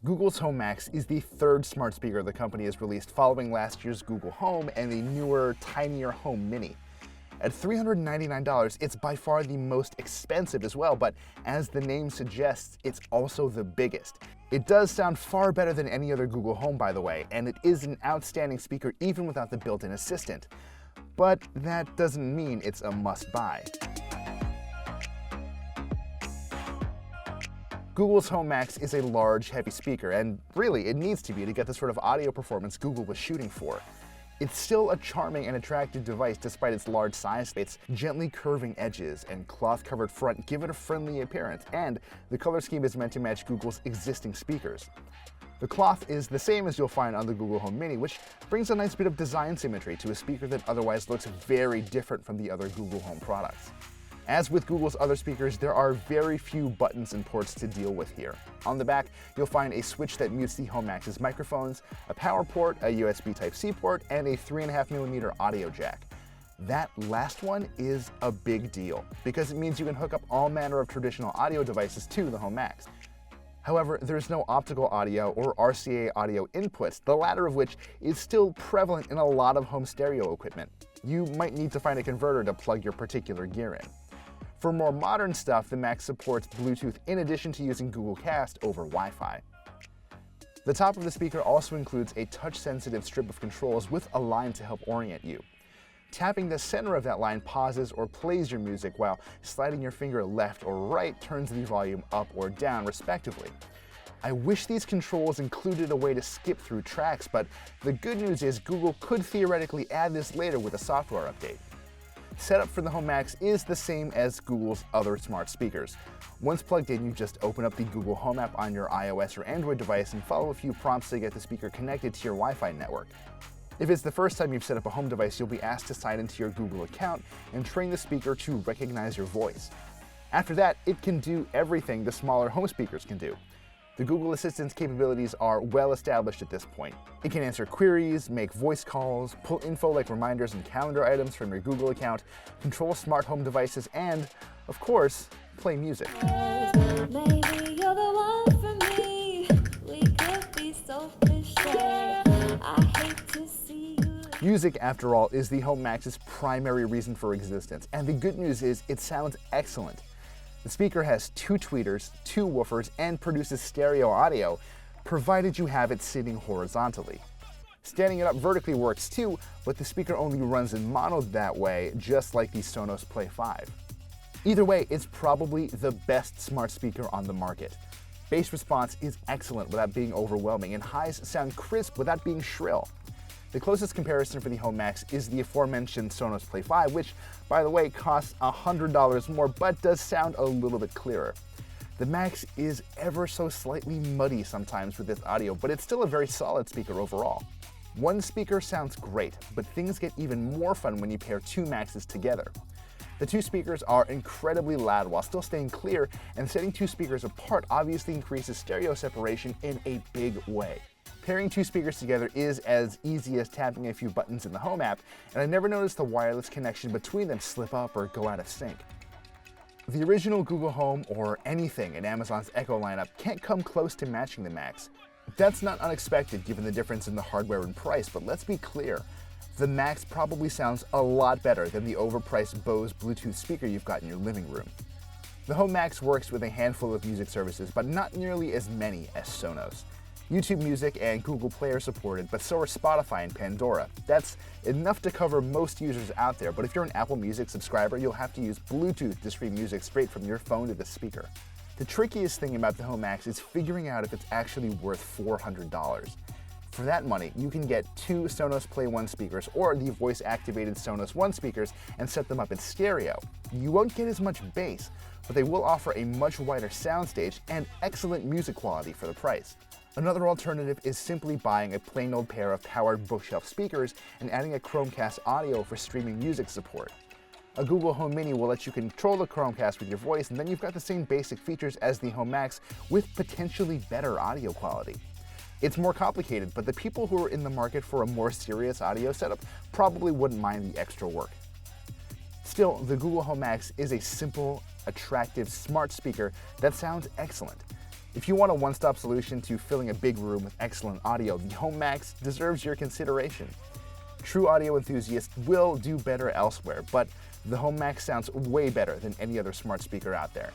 Google's Home Max is the third smart speaker the company has released following last year's Google Home and the newer, tinier Home Mini. At $399, it's by far the most expensive as well, but as the name suggests, it's also the biggest. It does sound far better than any other Google Home, by the way, and it is an outstanding speaker even without the built-in assistant. But that doesn't mean it's a must-buy. Google's Home Max is a large, heavy speaker, and really, it needs to be to get the sort of audio performance Google was shooting for. It's still a charming and attractive device despite its large size. Its gently curving edges and cloth-covered front give it a friendly appearance, and the color scheme is meant to match Google's existing speakers. The cloth is the same as you'll find on the Google Home Mini, which brings a nice bit of design symmetry to a speaker that otherwise looks very different from the other Google Home products. As with Google's other speakers, there are very few buttons and ports to deal with here. On the back, you'll find a switch that mutes the Home Max's microphones, a power port, a USB Type-C port, and a 3.5mm audio jack. That last one is a big deal, because it means you can hook up all manner of traditional audio devices to the Home Max. However, there's no optical audio or RCA audio inputs, the latter of which is still prevalent in a lot of home stereo equipment. You might need to find a converter to plug your particular gear in. For more modern stuff, the Max supports Bluetooth in addition to using Google Cast over Wi-Fi. The top of the speaker also includes a touch-sensitive strip of controls with a line to help orient you. Tapping the center of that line pauses or plays your music, while sliding your finger left or right turns the volume up or down, respectively. I wish these controls included a way to skip through tracks, but the good news is Google could theoretically add this later with a software update. Setup for the Home Max is the same as Google's other smart speakers. Once plugged in, you just open up the Google Home app on your iOS or Android device and follow a few prompts to get the speaker connected to your Wi-Fi network. If it's the first time you've set up a home device, you'll be asked to sign into your Google account and train the speaker to recognize your voice. After that, it can do everything the smaller home speakers can do. The Google Assistant's capabilities are well established at this point. It can answer queries, make voice calls, pull info like reminders and calendar items from your Google account, control smart home devices, and, of course, play music. Maybe you're the one for me. We could be so cliche. I hate to see you. Music, after all, is the Home Max's primary reason for existence, and the good news is it sounds excellent. The speaker has 2 tweeters, 2 woofers, and produces stereo audio, provided you have it sitting horizontally. Standing it up vertically works too, but the speaker only runs in mono that way, just like the Sonos Play 5. Either way, it's probably the best smart speaker on the market. Bass response is excellent without being overwhelming, and highs sound crisp without being shrill. The closest comparison for the Home Max is the aforementioned Sonos Play 5, which, by the way, costs $100 more but does sound a little bit clearer. The Max is ever so slightly muddy sometimes with this audio, but it's still a very solid speaker overall. One speaker sounds great, but things get even more fun when you pair 2 Maxes together. The 2 speakers are incredibly loud while still staying clear, and setting 2 speakers apart obviously increases stereo separation in a big way. Pairing 2 speakers together is as easy as tapping a few buttons in the Home app, and I never noticed the wireless connection between them slip up or go out of sync. The original Google Home or anything in Amazon's Echo lineup can't come close to matching the Max. That's not unexpected given the difference in the hardware and price, but let's be clear. The Max probably sounds a lot better than the overpriced Bose Bluetooth speaker you've got in your living room. The Home Max works with a handful of music services, but not nearly as many as Sonos. YouTube Music and Google Play are supported, but so are Spotify and Pandora. That's enough to cover most users out there, but if you're an Apple Music subscriber, you'll have to use Bluetooth to stream music straight from your phone to the speaker. The trickiest thing about the Home Max is figuring out if it's actually worth $400. For that money, you can get 2 Sonos Play 1 speakers or the voice-activated Sonos One speakers and set them up in stereo. You won't get as much bass, but they will offer a much wider soundstage and excellent music quality for the price. Another alternative is simply buying a plain old pair of powered bookshelf speakers and adding a Chromecast audio for streaming music support. A Google Home Mini will let you control the Chromecast with your voice, and then you've got the same basic features as the Home Max with potentially better audio quality. It's more complicated, but the people who are in the market for a more serious audio setup probably wouldn't mind the extra work. Still, the Google Home Max is a simple, attractive, smart speaker that sounds excellent. If you want a one-stop solution to filling a big room with excellent audio, the Home Max deserves your consideration. True audio enthusiasts will do better elsewhere, but the Home Max sounds way better than any other smart speaker out there.